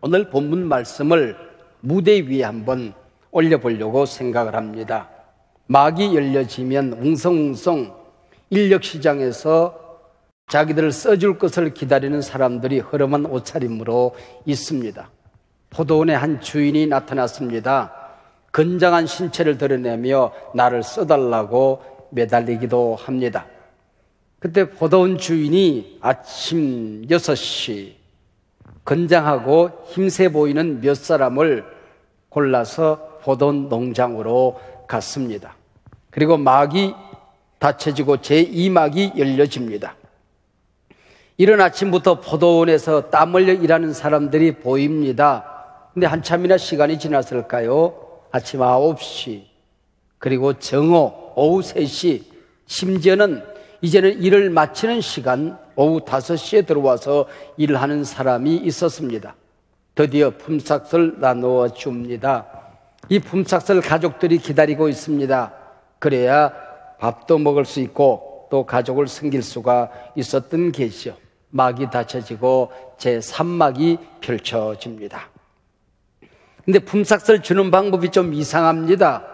오늘 본문 말씀을 무대 위에 한번 올려보려고 생각을 합니다. 막이 열려지면 웅성웅성 인력시장에서 자기들을 써줄 것을 기다리는 사람들이 허름한 옷차림으로 있습니다. 포도원의 한 주인이 나타났습니다. 건장한 신체를 드러내며 나를 써달라고 매달리기도 합니다. 그때 포도원 주인이 아침 6시 건장하고 힘세 보이는 몇 사람을 골라서 포도원 농장으로 갔습니다. 그리고 막이 닫혀지고 제2막이 열려집니다. 이른 아침부터 포도원에서 땀 흘려 일하는 사람들이 보입니다. 근데 한참이나 시간이 지났을까요? 아침 9시, 그리고 정오, 오후 3시, 심지어는 이제는 일을 마치는 시간, 오후 5시에 들어와서 일을 하는 사람이 있었습니다. 드디어 품삯을 나누어 줍니다. 이 품삯을 가족들이 기다리고 있습니다. 그래야 밥도 먹을 수 있고 또 가족을 섬길 수가 있었던 것이죠. 막이 닫혀지고 제3막이 펼쳐집니다. 근데 품삯을 주는 방법이 좀 이상합니다.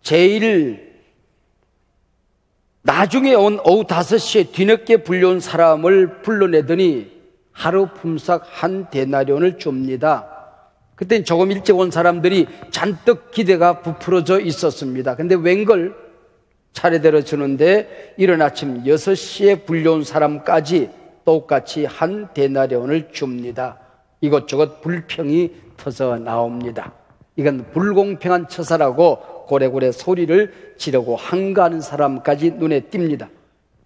제일 나중에 온 오후 5시에 뒤늦게 불려온 사람을 불러내더니 하루 품삯 1데나리온을 줍니다. 그때 조금 일찍 온 사람들이 잔뜩 기대가 부풀어져 있었습니다. 근데 웬걸 차례대로 주는데 이른 아침 6시에 불려온 사람까지 똑같이 1데나리온을 줍니다. 이것저것 불평이 터져 나옵니다. 이건 불공평한 처사라고 고래고래 소리를 지르고 항거하는 사람까지 눈에 띕니다.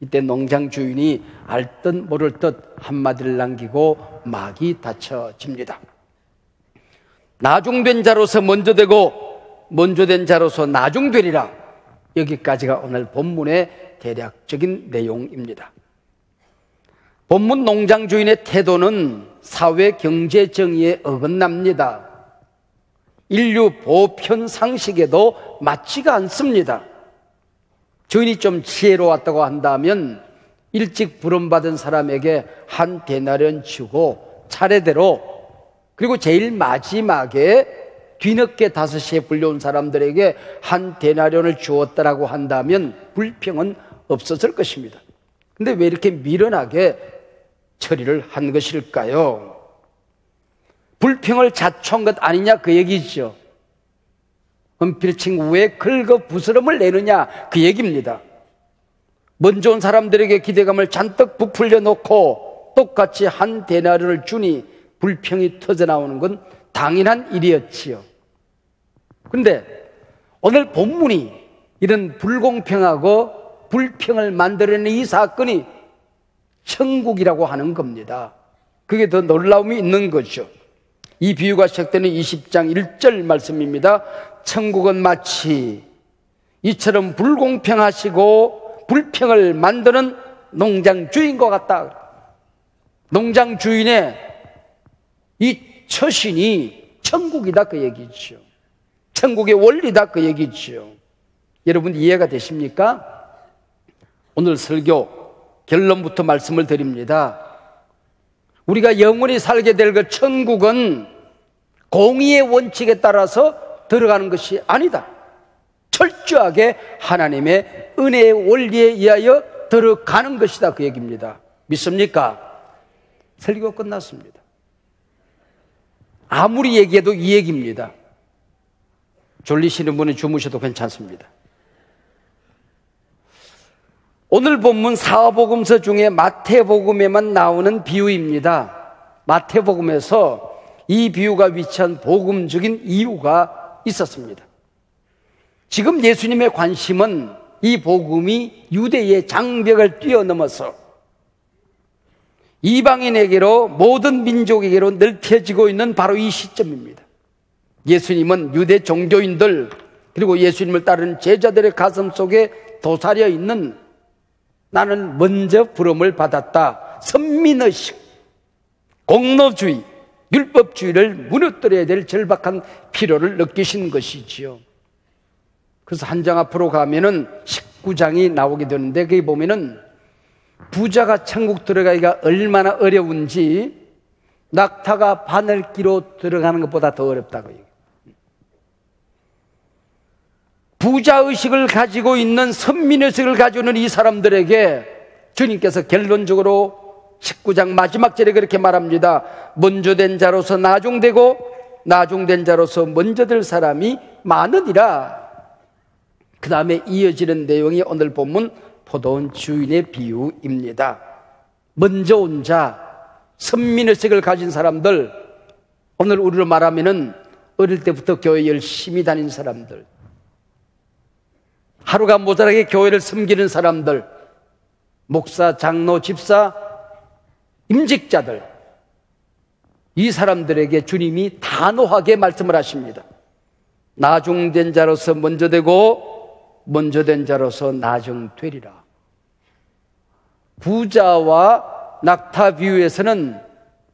이때 농장 주인이 알 듯 모를 듯 한마디를 남기고 막이 닫혀집니다. 나중된 자로서 먼저 되고 먼저 된 자로서 나중되리라. 여기까지가 오늘 본문의 대략적인 내용입니다. 본문 농장 주인의 태도는 사회 경제 정의에 어긋납니다. 인류 보편 상식에도 맞지가 않습니다. 주인이 좀 지혜로웠다고 한다면 일찍 부름받은 사람에게 1데나리온 주고 차례대로, 그리고 제일 마지막에 뒤늦게 5시에 불려온 사람들에게 1데나리온을 주었다라고 한다면 불평은 없었을 것입니다. 근데 왜 이렇게 미련하게 처리를 한 것일까요? 불평을 자초한 것 아니냐 그 얘기죠. 은필칭 왜 긁어 부스럼을 내느냐 그 얘기입니다. 먼저 온 사람들에게 기대감을 잔뜩 부풀려 놓고 똑같이 1데나리온을 주니 불평이 터져나오는 건 당연한 일이었지요. 그런데 오늘 본문이 이런 불공평하고 불평을 만들어낸 이 사건이 천국이라고 하는 겁니다. 그게 더 놀라움이 있는 거죠. 이 비유가 시작되는 20장 1절 말씀입니다. 천국은 마치 이처럼 불공평하시고 불평을 만드는 농장 주인과 같다. 농장 주인의 이 처신이 천국이다 그 얘기죠. 천국의 원리다 그 얘기죠. 여러분 이해가 되십니까? 오늘 설교 결론부터 말씀을 드립니다. 우리가 영원히 살게 될 그 천국은 공의의 원칙에 따라서 들어가는 것이 아니다. 철저하게 하나님의 은혜의 원리에 의하여 들어가는 것이다 그 얘기입니다. 믿습니까? 설교 끝났습니다. 아무리 얘기해도 이 얘기입니다. 졸리시는 분은 주무셔도 괜찮습니다. 오늘 본문 사복음서 중에 마태복음에만 나오는 비유입니다. 마태복음에서 이 비유가 위치한 복음적인 이유가 있었습니다. 지금 예수님의 관심은 이 복음이 유대의 장벽을 뛰어넘어서 이방인에게로 모든 민족에게로 넓혀지고 있는 바로 이 시점입니다. 예수님은 유대 종교인들 그리고 예수님을 따르는 제자들의 가슴 속에 도사려 있는 나는 먼저 부름을 받았다, 선민의식, 공로주의, 율법주의를 무너뜨려야 될 절박한 필요를 느끼신 것이지요. 그래서 한 장 앞으로 가면은 19장이 나오게 되는데 거기 보면은 부자가 천국 들어가기가 얼마나 어려운지 낙타가 바늘기로 들어가는 것보다 더 어렵다고요. 부자의식을 가지고 있는 선민의식을 가지고 있는 이 사람들에게 주님께서 결론적으로 19장 마지막 절에 그렇게 말합니다. 먼저 된 자로서 나중되고 나중된 자로서 먼저 될 사람이 많으니라. 그 다음에 이어지는 내용이 오늘 본문 포도원 주인의 비유입니다. 먼저 온 자, 선민의식을 가진 사람들, 오늘 우리로 말하면은 어릴 때부터 교회 열심히 다닌 사람들, 하루가 모자라게 교회를 섬기는 사람들, 목사, 장로, 집사, 임직자들, 이 사람들에게 주님이 단호하게 말씀을 하십니다. 나중된 자로서 먼저 되고 먼저 된 자로서 나중되리라. 부자와 낙타 비유에서는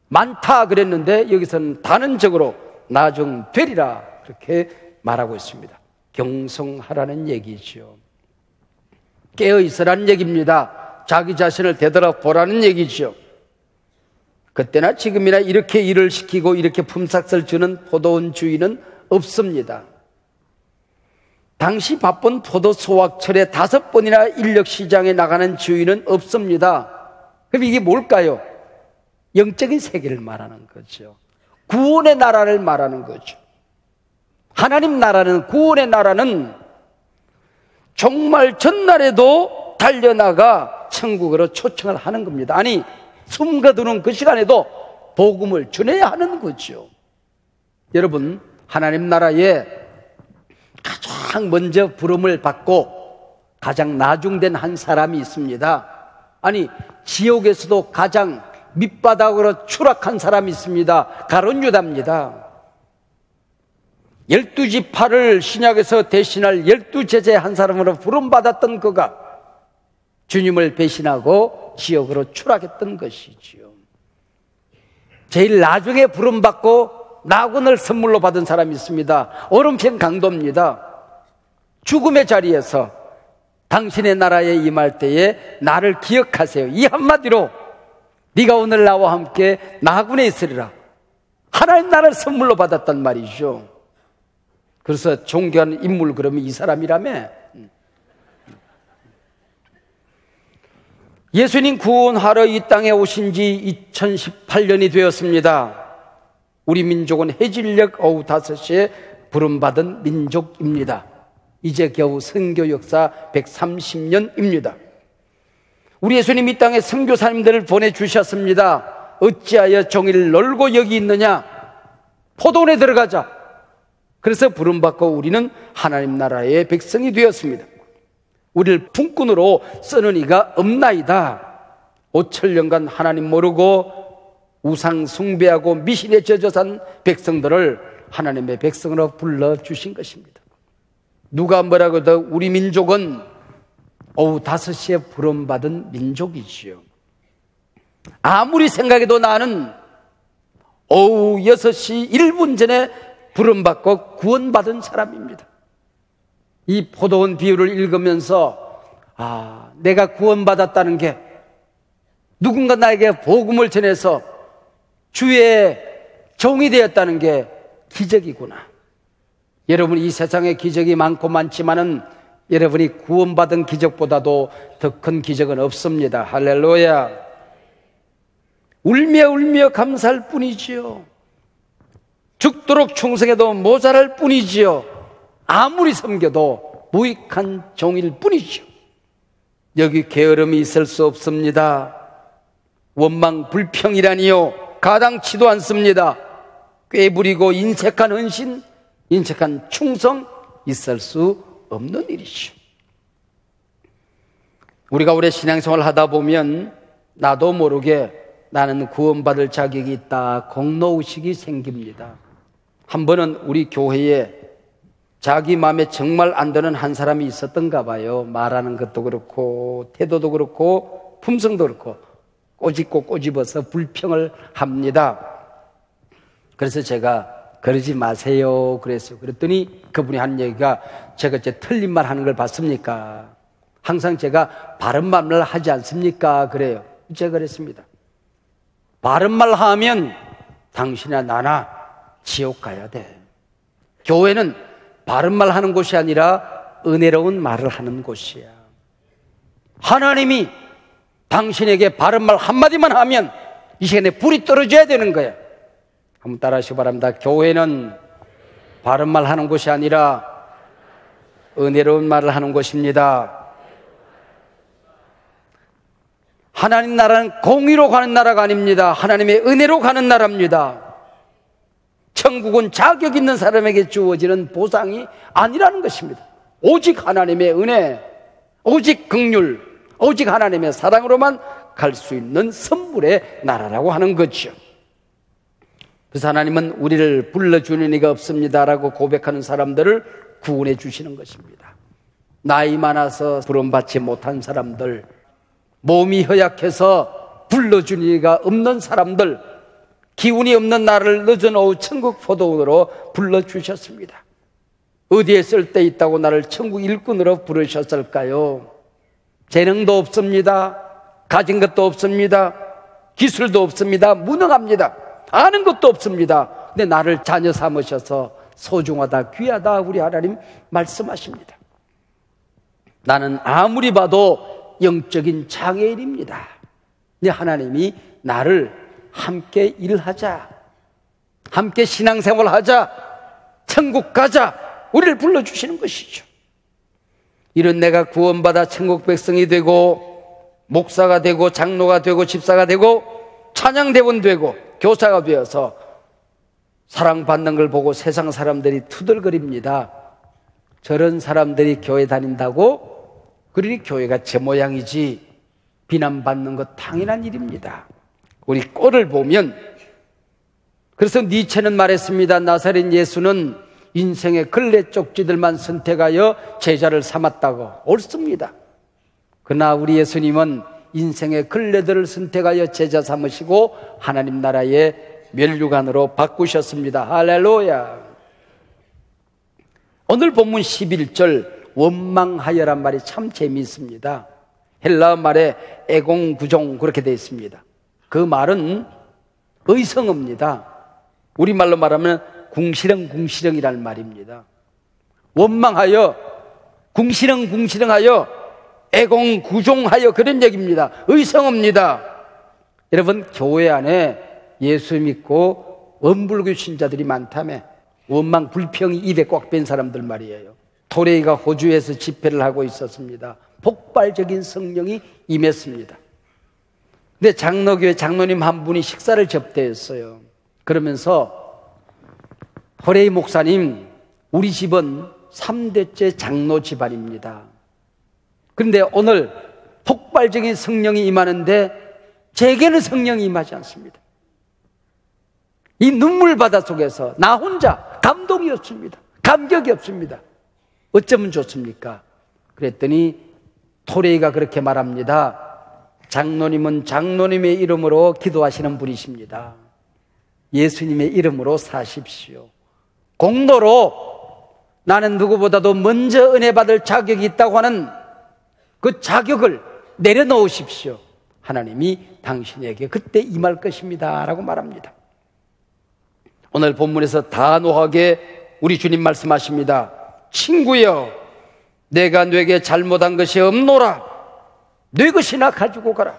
많다 그랬는데 여기서는 단언적으로 나중되리라 그렇게 말하고 있습니다. 경성하라는 얘기죠. 깨어있으라는 얘기입니다. 자기 자신을 되돌아보라는 얘기죠. 그때나 지금이나 이렇게 일을 시키고 이렇게 품삯을 주는 포도원 주인은 없습니다. 당시 바쁜 포도 수확철에 5번이나 인력시장에 나가는 주인은 없습니다. 그럼 이게 뭘까요? 영적인 세계를 말하는 거죠. 구원의 나라를 말하는 거죠. 하나님 나라는, 구원의 나라는 정말 전날에도 달려나가 천국으로 초청을 하는 겁니다. 아니, 숨겨두는 그 시간에도 복음을 전해야 하는 거죠. 여러분, 하나님 나라에 가장 먼저 부름을 받고 가장 나중된 한 사람이 있습니다. 아니, 지옥에서도 가장 밑바닥으로 추락한 사람이 있습니다. 가룟 유다입니다. 12지파를 신약에서 대신할 12제자의 한 사람으로 부름받았던 그가 주님을 배신하고 지옥으로 추락했던 것이지요. 제일 나중에 부름받고 나군을 선물로 받은 사람이 있습니다. 오름편 강도입니다. 죽음의 자리에서 당신의 나라에 임할 때에 나를 기억하세요. 이 한마디로 네가 오늘 나와 함께 나군에 있으리라. 하나님 나라를 선물로 받았단 말이죠. 그래서 존경하는 인물 그러면 이 사람이라며. 예수님 구원하러 이 땅에 오신 지 2018년이 되었습니다. 우리 민족은 해질녘 오후 5시에 부름받은 민족입니다. 이제 겨우 선교 역사 130년입니다. 우리 예수님 이 땅에 선교사님들을 보내주셨습니다. 어찌하여 종일 놀고 여기 있느냐? 포도원에 들어가자. 그래서 부름받고 우리는 하나님 나라의 백성이 되었습니다. 우리를 품꾼으로 쓰는 이가 없나이다. 5천년간 하나님 모르고 우상 숭배하고 미신에 젖어 산 백성들을 하나님의 백성으로 불러주신 것입니다. 누가 뭐라고 해도 우리 민족은 오후 5시에 부름받은 민족이지요. 아무리 생각해도 나는 오후 6시 1분 전에 부름받고 구원받은 사람입니다. 이 포도원 비유를 읽으면서 내가 구원받았다는 게 누군가 나에게 복음을 전해서 주의 종이 되었다는 게 기적이구나. 여러분, 이 세상에 기적이 많고 많지만은 여러분이 구원받은 기적보다도 더 큰 기적은 없습니다. 할렐루야. 울며 울며 감사할 뿐이지요. 죽도록 충성해도 모자랄 뿐이지요. 아무리 섬겨도 무익한 종일 뿐이지요. 여기 게으름이 있을 수 없습니다. 원망 불평이라니요 가당치도 않습니다. 꾀부리고 인색한 헌신, 인색한 충성 있을 수 없는 일이죠. 우리가 오래 신앙생활을 하다 보면 나도 모르게 나는 구원받을 자격이 있다, 공로의식이 생깁니다. 한 번은 우리 교회에 자기 마음에 정말 안 드는 한 사람이 있었던가 봐요. 말하는 것도 그렇고 태도도 그렇고 품성도 그렇고 꼬집고 꼬집어서 불평을 합니다. 그래서 제가 그러지 마세요 그랬어요. 그랬더니 그분이 한 얘기가, 제가 틀린 말 하는 걸 봤습니까? 항상 제가 바른 말을 하지 않습니까? 그래요. 제가 그랬습니다. 바른 말 하면 당신이나 나나 지옥 가야 돼. 교회는 바른 말 하는 곳이 아니라 은혜로운 말을 하는 곳이야. 하나님이 당신에게 바른 말 한마디만 하면 이 시간에 불이 떨어져야 되는 거야. 한번 따라 하시기 바랍니다. 교회는 바른 말 하는 곳이 아니라 은혜로운 말을 하는 곳입니다. 하나님 나라는 공의로 가는 나라가 아닙니다. 하나님의 은혜로 가는 나라입니다. 천국은 자격 있는 사람에게 주어지는 보상이 아니라는 것입니다. 오직 하나님의 은혜, 오직 긍휼, 오직 하나님의 사랑으로만 갈 수 있는 선물의 나라라고 하는 거죠. 그래서 하나님은 우리를 불러주는 이가 없습니다라고 고백하는 사람들을 구원해 주시는 것입니다. 나이 많아서 부름받지 못한 사람들, 몸이 허약해서 불러주는 이가 없는 사람들, 기운이 없는 나를 늦은 오후 천국 포도원으로 불러주셨습니다. 어디에 쓸데 있다고 나를 천국 일꾼으로 부르셨을까요? 재능도 없습니다. 가진 것도 없습니다. 기술도 없습니다. 무능합니다. 아는 것도 없습니다. 근데 나를 자녀 삼으셔서 소중하다, 귀하다 우리 하나님 말씀하십니다. 나는 아무리 봐도 영적인 장애인입니다. 근데 하나님이 나를 함께 일하자, 함께 신앙생활하자, 천국 가자, 우리를 불러주시는 것이죠. 이런 내가 구원받아 천국 백성이 되고 목사가 되고 장로가 되고 집사가 되고 찬양대원 되고 교사가 되어서 사랑받는 걸 보고 세상 사람들이 투덜거립니다. 저런 사람들이 교회 다닌다고? 그러니 교회가 제 모양이지. 비난받는 것 당연한 일입니다. 우리 꼴을 보면, 그래서 니체는 말했습니다. 나사렛 예수는 인생의 근래 쪽지들만 선택하여 제자를 삼았다고. 옳습니다. 그러나 우리 예수님은 인생의 근래들을 선택하여 제자 삼으시고 하나님 나라의 면류관으로 바꾸셨습니다. 할렐루야. 오늘 본문 11절 원망하여란 말이 참 재미있습니다. 헬라어 말에 애공구종 그렇게 되어 있습니다. 그 말은 의성어입니다. 우리말로 말하면 궁시렁궁시렁이라는 말입니다. 원망하여, 궁시렁궁시렁하여, 애공구종하여 그런 얘기입니다. 의성어입니다. 여러분, 교회 안에 예수 믿고 원불교 신자들이 많다며 원망 불평이 입에 꽉 뺀 사람들 말이에요. 토레이가 호주에서 집회를 하고 있었습니다. 폭발적인 성령이 임했습니다. 근데 장로교회 장로님 한 분이 식사를 접대했어요. 그러면서 토레이 목사님, 우리 집은 3대째 장로 집안입니다. 그런데 오늘 폭발적인 성령이 임하는데 제게는 성령이 임하지 않습니다. 이 눈물바다 속에서 나 혼자 감동이 없습니다. 감격이 없습니다. 어쩌면 좋습니까? 그랬더니 토레이가 그렇게 말합니다. 장로님은 장로님의 이름으로 기도하시는 분이십니다. 예수님의 이름으로 사십시오. 공로로 나는 누구보다도 먼저 은혜 받을 자격이 있다고 하는 그 자격을 내려놓으십시오. 하나님이 당신에게 그때 임할 것입니다 라고 말합니다. 오늘 본문에서 단호하게 우리 주님 말씀하십니다. 친구여, 내가 네게 잘못한 것이 없노라. 네 것이나 가지고 가라.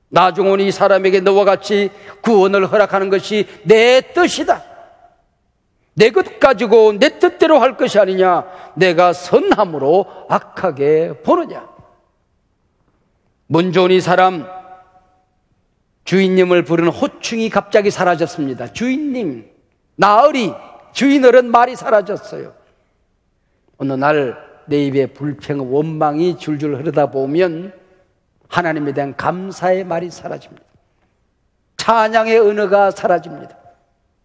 나중은 이 사람에게 너와 같이 구원을 허락하는 것이 내 뜻이다. 내 것 가지고 내 뜻대로 할 것이 아니냐. 내가 선함으로 악하게 보느냐. 먼저 온 이 사람, 주인님을 부르는 호칭이 갑자기 사라졌습니다. 주인님, 나으리, 주인어른 말이 사라졌어요. 어느 날 내 입에 불평, 원망이 줄줄 흐르다 보면 하나님에 대한 감사의 말이 사라집니다. 찬양의 언어가 사라집니다.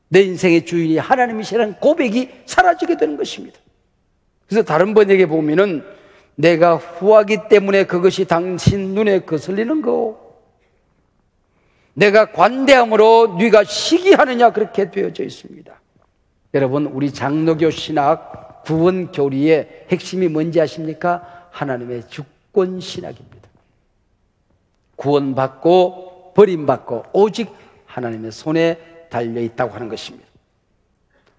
내 인생의 주인이 하나님이시라는 고백이 사라지게 되는 것입니다. 그래서 다른 번역에 보면은 내가 후하기 때문에 그것이 당신 눈에 거슬리는 거, 내가 관대함으로 네가 시기하느냐, 그렇게 되어져 있습니다. 여러분, 우리 장로교 신학 구원 교리의 핵심이 뭔지 아십니까? 하나님의 주권 신학입니다. 구원받고 버림받고 오직 하나님의 손에 달려 있다고 하는 것입니다.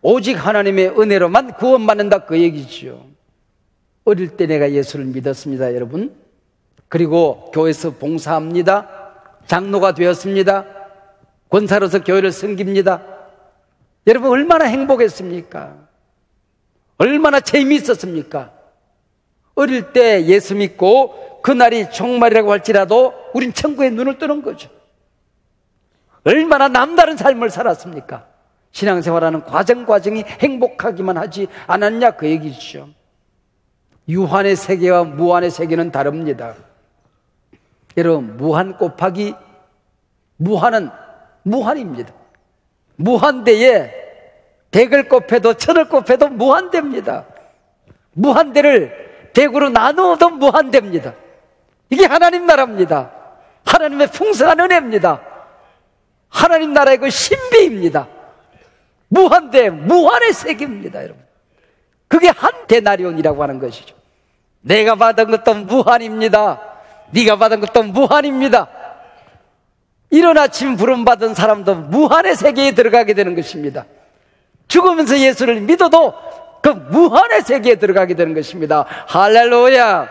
오직 하나님의 은혜로만 구원받는다, 그 얘기죠. 어릴 때 내가 예수를 믿었습니다, 여러분. 그리고 교회에서 봉사합니다. 장로가 되었습니다. 권사로서 교회를 섬깁니다. 여러분, 얼마나 행복했습니까? 얼마나 재미있었습니까? 어릴 때 예수 믿고 그날이 종말이라고 할지라도 우린 천국에 눈을 뜨는 거죠. 얼마나 남다른 삶을 살았습니까? 신앙생활하는 과정이 행복하기만 하지 않았냐, 그 얘기죠. 유한의 세계와 무한의 세계는 다릅니다. 여러분, 무한 곱하기 무한은 무한입니다. 무한대에 100을 곱해도 1000을 곱해도 무한대입니다. 무한대를 100으로 나누어도 무한대입니다. 이게 하나님 나라입니다. 하나님의 풍성한 은혜입니다. 하나님 나라의 그 신비입니다. 무한대, 무한의 세계입니다, 여러분. 그게 한 데나리온이라고 하는 것이죠. 내가 받은 것도 무한입니다. 네가 받은 것도 무한입니다. 이른 아침 부름받은 사람도 무한의 세계에 들어가게 되는 것입니다. 죽으면서 예수를 믿어도 그 무한의 세계에 들어가게 되는 것입니다. 할렐루야!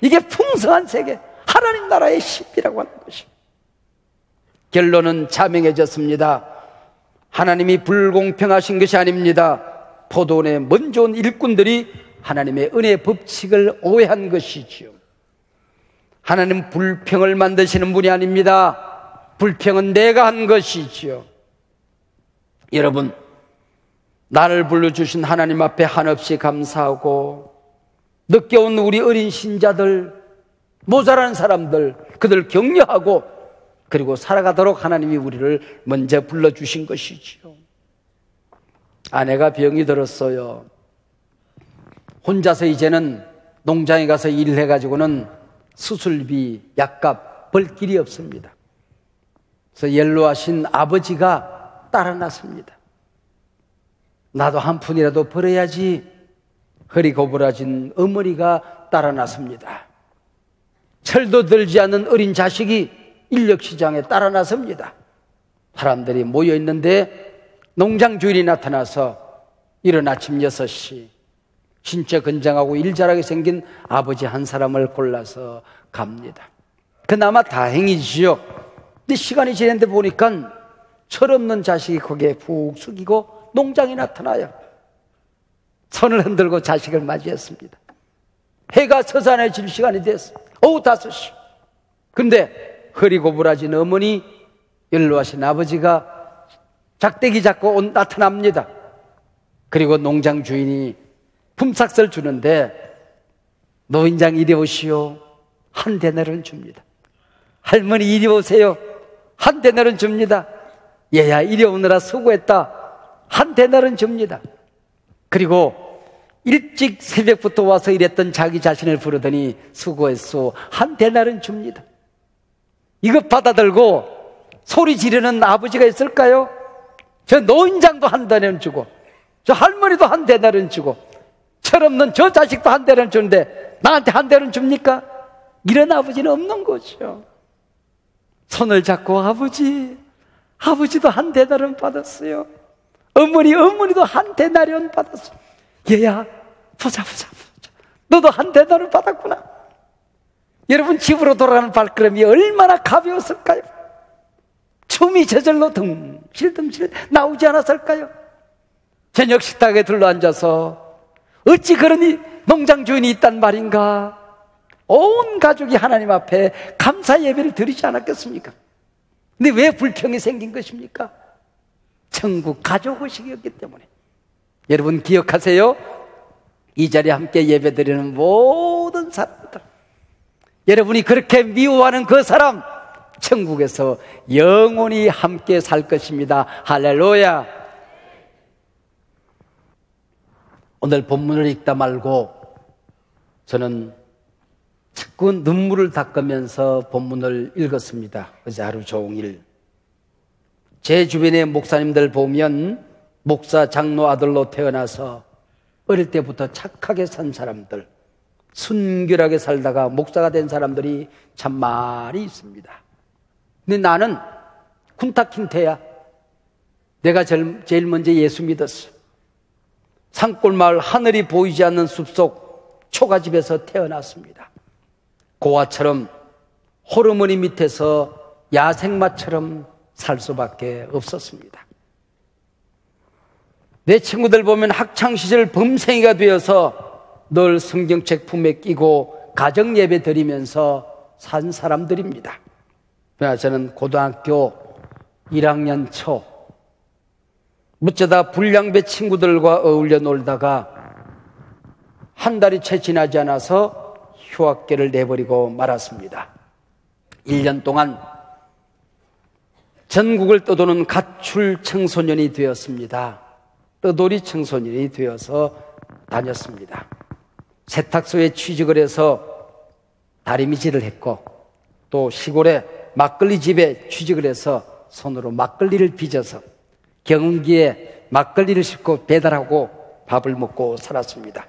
이게 풍성한 세계, 하나님 나라의 신비라고 하는 것입니다. 결론은 자명해졌습니다. 하나님이 불공평하신 것이 아닙니다. 포도원에 먼저 온 일꾼들이 하나님의 은혜의 법칙을 오해한 것이지요. 하나님 불평을 만드시는 분이 아닙니다. 불평은 내가 한 것이지요. 여러분, 나를 불러주신 하나님 앞에 한없이 감사하고 늦게 온 우리 어린 신자들, 모자란 사람들, 그들 격려하고 그리고 살아가도록 하나님이 우리를 먼저 불러주신 것이지요. 아내가 병이 들었어요. 혼자서 이제는 농장에 가서 일을 해가지고는 수술비, 약값 벌 길이 없습니다. 그래서 연로하신 아버지가 따라 났습니다. 나도 한 푼이라도 벌어야지. 허리 고부라진 어머니가 따라 났습니다. 철도 들지 않는 어린 자식이 인력시장에 따라 났습니다. 사람들이 모여있는데 농장 주인이 나타나서 이른 아침 6시 진짜 건장하고 일잘하게 생긴 아버지 한 사람을 골라서 갑니다. 그나마 다행이지요. 근데 시간이 지났는데 보니까 철없는 자식이 거기에 푹 숙이고 농장에 나타나요. 손을 흔들고 자식을 맞이했습니다. 해가 서산해질 시간이 됐어요. 오후 5시. 근데 허리 고부라진 어머니, 연로하신 아버지가 작대기 잡고 나타납니다. 그리고 농장 주인이 품삯을 주는데 노인장 이리 오시오. 한 데나리온 줍니다. 할머니 이리 오세요. 한 데나리온 줍니다. 얘야 이리 오느라 수고했다. 한 데나리온 줍니다. 그리고 일찍 새벽부터 와서 일했던 자기 자신을 부르더니 수고했소. 한 데나리온 줍니다. 이거 받아들고 소리 지르는 아버지가 있을까요? 저 노인장도 한 데나리온 주고 저 할머니도 한 데나리온 주고 철없는 저 자식도 한 데나리온 주는데 나한테 한 데나리온 줍니까? 이런 아버지는 없는 거죠. 손을 잡고 아버지도 한 데나리온 받았어요. 어머니도 한 데나리온 받았어요. 얘야 보자. 너도 한 데나리온 받았구나. 여러분, 집으로 돌아가는 발걸음이 얼마나 가벼웠을까요? 춤이 저절로 덩실덩실 나오지 않았을까요? 저녁 식탁에 둘러앉아서 어찌 그러니 농장 주인이 있단 말인가? 온 가족이 하나님 앞에 감사 예배를 드리지 않았겠습니까? 근데 왜 불평이 생긴 것입니까? 천국 가족의식이었기 때문에. 여러분 기억하세요? 이 자리에 함께 예배 드리는 모든 사람들, 여러분이 그렇게 미워하는 그 사람 천국에서 영원히 함께 살 것입니다. 할렐루야. 오늘 본문을 읽다 말고 저는 자꾸 눈물을 닦으면서 본문을 읽었습니다. 어제 하루 종일. 제 주변의 목사님들 보면 목사 장로 아들로 태어나서 어릴 때부터 착하게 산 사람들, 순결하게 살다가 목사가 된 사람들이 참 많이 있습니다. 근데 나는 쿤타킨테야. 내가 제일 먼저 예수 믿었어. 산골마을 하늘이 보이지 않는 숲속 초가집에서 태어났습니다. 고아처럼 호르몬이 밑에서 야생마처럼 살 수밖에 없었습니다. 내 친구들 보면 학창시절 범생이가 되어서 늘 성경책 품에 끼고 가정예배 드리면서 산 사람들입니다. 저는 고등학교 1학년 초 어쩌다 불량배 친구들과 어울려 놀다가 한 달이 채 지나지 않아서 휴학계를 내버리고 말았습니다. 1년 동안 전국을 떠도는 가출 청소년이 되었습니다. 떠돌이 청소년이 되어서 다녔습니다. 세탁소에 취직을 해서 다리미질을 했고, 또 시골에 막걸리 집에 취직을 해서 손으로 막걸리를 빚어서 경운기에 막걸리를 싣고 배달하고 밥을 먹고 살았습니다.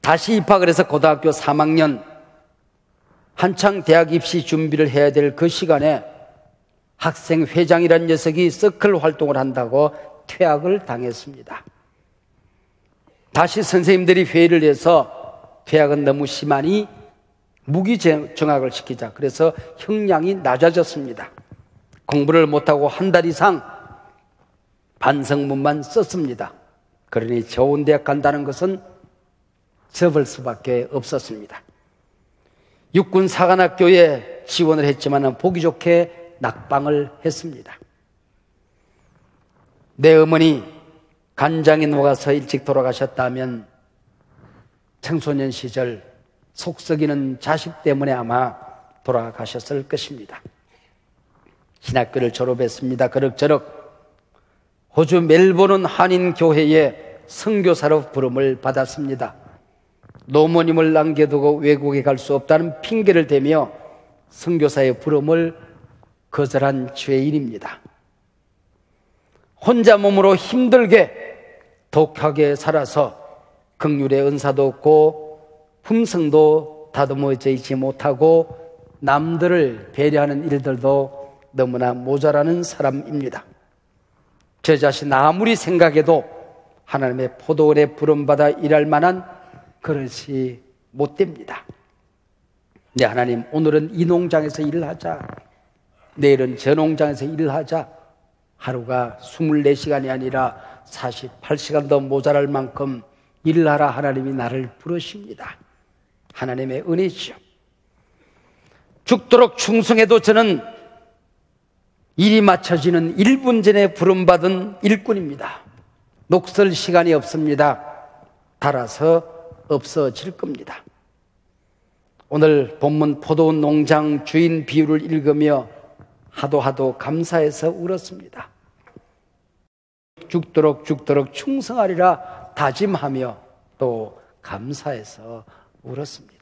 다시 입학을 해서 고등학교 3학년 한창 대학 입시 준비를 해야 될 그 시간에 학생회장이라는 녀석이 서클 활동을 한다고 퇴학을 당했습니다. 다시 선생님들이 회의를 해서 퇴학은 너무 심하니 무기정학을 시키자. 그래서 형량이 낮아졌습니다. 공부를 못하고 한 달 이상 반성문만 썼습니다. 그러니 좋은 대학 간다는 것은 접을 수밖에 없었습니다. 육군 사관학교에 지원을 했지만 보기 좋게 낙방을 했습니다. 내 어머니 간장에 녹아서 일찍 돌아가셨다면 청소년 시절 속 썩이는 자식 때문에 아마 돌아가셨을 것입니다. 신학교를 졸업했습니다. 그럭저럭 호주 멜버른 한인교회에 선교사로 부름을 받았습니다. 노모님을 남겨두고 외국에 갈 수 없다는 핑계를 대며 선교사의 부름을 거절한 죄인입니다. 혼자 몸으로 힘들게 독하게 살아서 긍휼의 은사도 없고 품성도 다듬어져 있지 못하고 남들을 배려하는 일들도 너무나 모자라는 사람입니다. 저 자신 아무리 생각해도 하나님의 포도원에 부름받아 일할 만한 그릇이 못 됩니다. 네, 하나님, 오늘은 이 농장에서 일을 하자, 내일은 저 농장에서 일을 하자. 하루가 24시간이 아니라 48시간도 모자랄 만큼 일을 하라 하나님이 나를 부르십니다. 하나님의 은혜죠. 죽도록 충성해도 저는 일이 맞춰지는 1분 전에 부름받은 일꾼입니다. 녹슬 시간이 없습니다. 달아서 없어질 겁니다. 오늘 본문 포도원 농장 주인 비유를 읽으며 하도 감사해서 울었습니다. 죽도록 충성하리라 다짐하며 또 감사해서 울었습니다.